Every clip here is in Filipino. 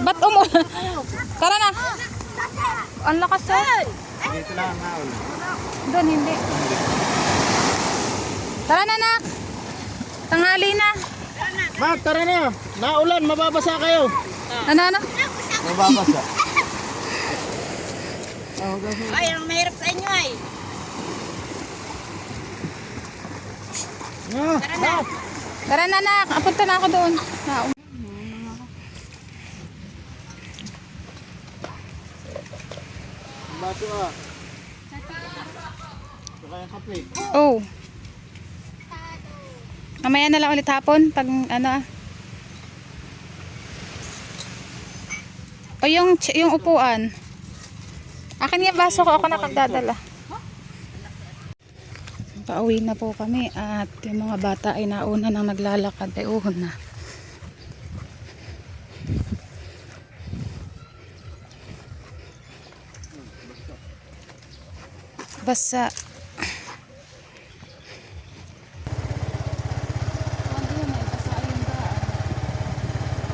Ba't Tara na. Ang lakas eh. Dito lang na ulo. Doon, hindi. Tara na, nak. Tanghali na. Ma, tara na. Naulan, mababasa kayo. Ano? Mababasa. Ay, ang mahirap sa inyo ay. Tara na. Tara na, nak. Apunta na ako doon. Bato ah. Saka yung kape. Oh. Mamaya na lang ulit hapon pag ano. O yung upuan. Akin yung baso ko, ako nakagdadala. Pauwi na po kami at yung mga bata ay nauna nang naglalakad ay uhon na. Basa.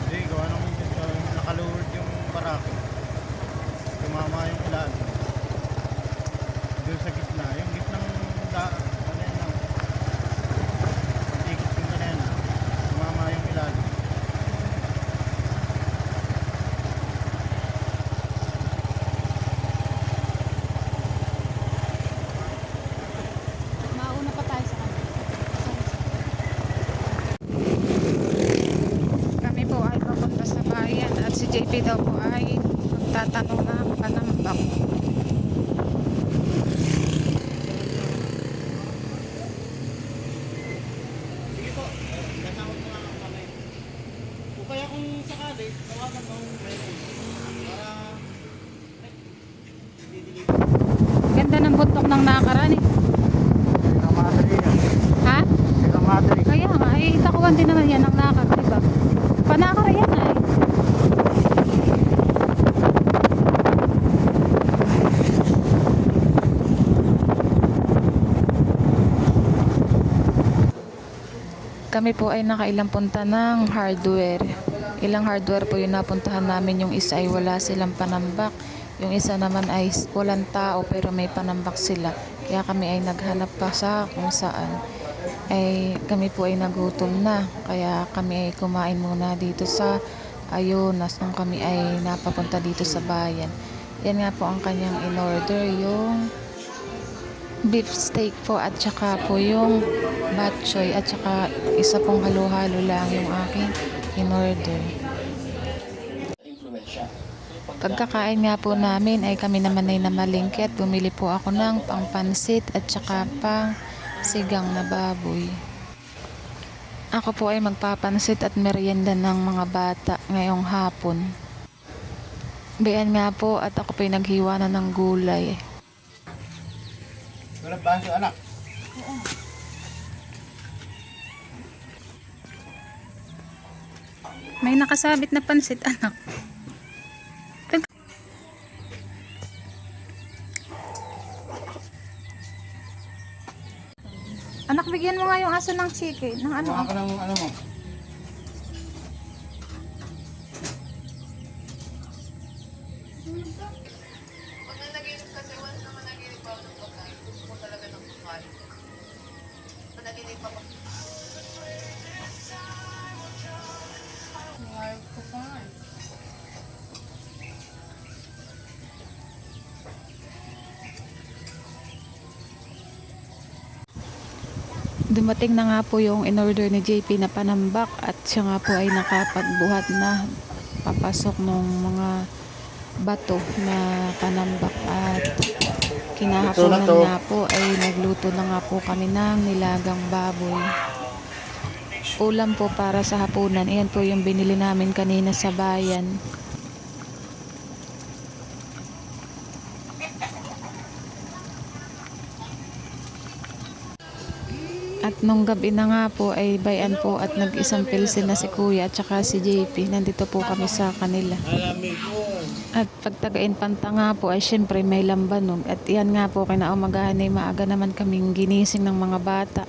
Hindi, gawa naman nakaluward yung barako. Tumama yung ilan. Doon sa gitna. Yung gitnang ano yan lang. Ikot yung kanina. Tumama yung ilan. Mauna pa tayo sa kanila. Kami po ay papunta sa bayan at si JP daw po ay magtatanong ng panambak. Sige po. Tatawag mo lang kami. O kaya kung sakali, tawagan mo yung para Ganda ng bundok ng nakaraan eh. Ikaw madali yan. Ha? Ikaw madali. Kaya nga, ay takuan din naman yan ng nakar, diba? Panakar yan ay. Kami po ay nakailang punta ng hardware. Ilang hardware po yung napuntahan namin. Yung isa ay wala silang panambak. Yung isa naman ay walang tao pero may panambak sila. Kaya kami ay naghanap pa sa kung saan. Ay kami po ay nagutom na. Kaya kami ay kumain muna dito sa Ayunas nung kami ay napapunta dito sa bayan. Yan nga po ang kanyang in-order, yung beef steak po at saka po yung bok choy at saka isa pong halo-halo lang yung aking in-order. Pagkakain nga po namin ay kami naman ay namalingki at bumili po ako ng pangpansit at saka pang sigang na baboy. Ako po ay magpapansit at merienda ng mga bata ngayong hapon. Bayan nga po at ako po ay naghiwa na ng gulay. Wala ba ang anak? May nakasabit na pansit, anak. Anak, bigyan mo nga yung aso ng chicken. Ng ano? Kuha ka ng ano mo. Dumating na nga po yung in-order ni JP na panambak at siya nga po ay nakapagbuhat na papasok ng mga bato na panambak at kinahaponan nga po ay nagluto na nga po kami ng nilagang baboy. Ulam po para sa hapunan. Iyan po yung binili namin kanina sa bayan. At nung gabi na nga po ay bayan po at nag-isang pilsin na si Kuya at saka si JP. Nandito po kami sa kanila. At pagtagain panta nga po ay syempre may lambanog. At yan nga po kinaumagahan ay maaga naman kaming ginising ng mga bata.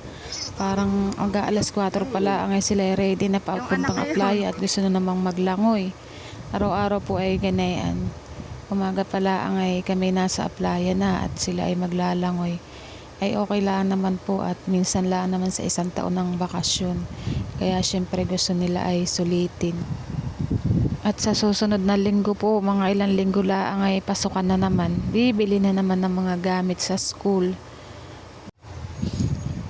Parang aga alas 4 pala ang ay sila ready na papuntang playa at gusto na namang maglangoy. Araw-araw po ay ganayan. Umaga pala ang ay kami nasa playa na at sila ay maglalangoy. Ay okay lang naman po at minsan lang naman sa isang taon ng bakasyon. Kaya syempre gusto nila ay sulitin. At sa susunod na linggo po, mga ilang linggo lang ay pasukan na naman. Bibili na naman ng mga gamit sa school.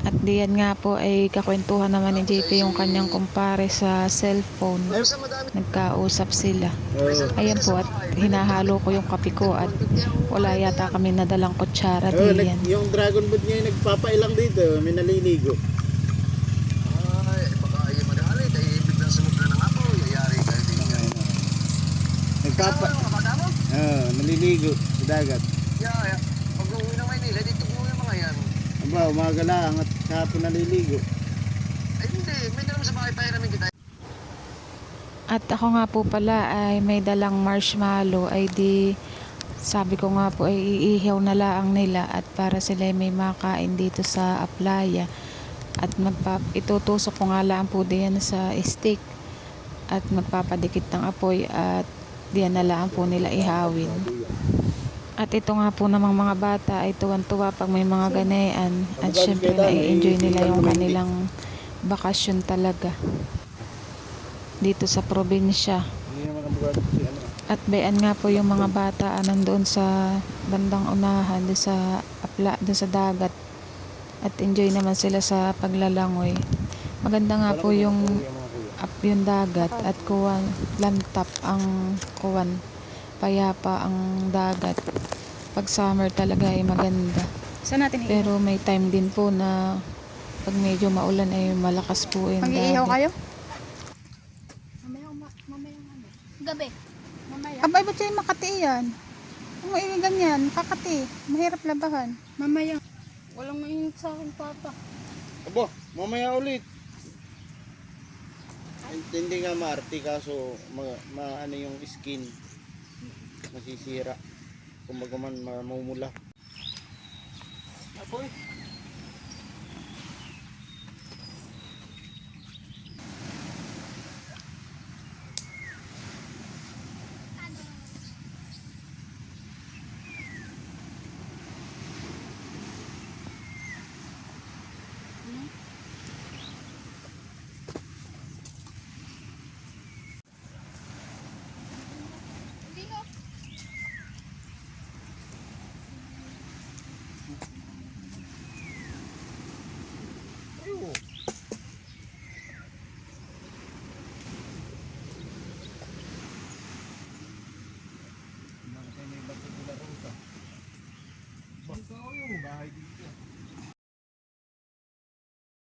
At diyan nga po ay kakwentuhan naman ni JP yung kanyang kumpare sa cellphone. Nagkausap sila. Ayan po at hinahalo ko yung kape ko at wala yata kami nadalang kutsara diyan. Yung dragon boat niya yung nagpapailang dito, may naliligo. Ay, baka ay madali. Dahil biglang sumugla ng apo. Yayari kayo din yan. Nagpapa... Ano mga bata mo? Naliligo sa dagat. Yeah. Pag uuwi ng Maynila, dito po yung mga yan. Aba, umaga lang at kahapon naliligo. Ay hindi, may naman sa bahay pahiramin kita. At ako nga po pala ay may dalang marshmallow ay di sabi ko nga po ay iihaw na laang nila at para sila ay may makain dito sa playa at itutusok ko nga lang po diyan sa stick at magpapadikit ng apoy at diyan na lang po nila ihawin. At ito nga po namang mga bata ay tuwan-tuwa pag may mga ganayan at syempre na-enjoy nila yung kanilang bakasyon talaga dito sa probinsya. Hindi naman ang bugado si ano. At bayan nga po yung mga bata nandoon sa bandang unahan doon sa dagat at enjoy naman sila sa paglalangoy. Maganda nga po yung dagat at kuwan lantap ang kuwan, payapa ang dagat. Pag summer talaga ay maganda. Saan natin Pero may time din po na pag medyo maulan ay malakas po yung Mag-iihaw dagat. kayo? Mamaya gabi. Mamaya. Abay, ba't yung Makati yan? Kung may ganyan, kakati. Mahirap labahan. Mamaya. Walang mainit sa akin, Papa. Abo, mamaya ulit. Hindi nga maarte kaso ano yung skin masisira. Kumbaga man mamumula. Apoy. Bahay dito.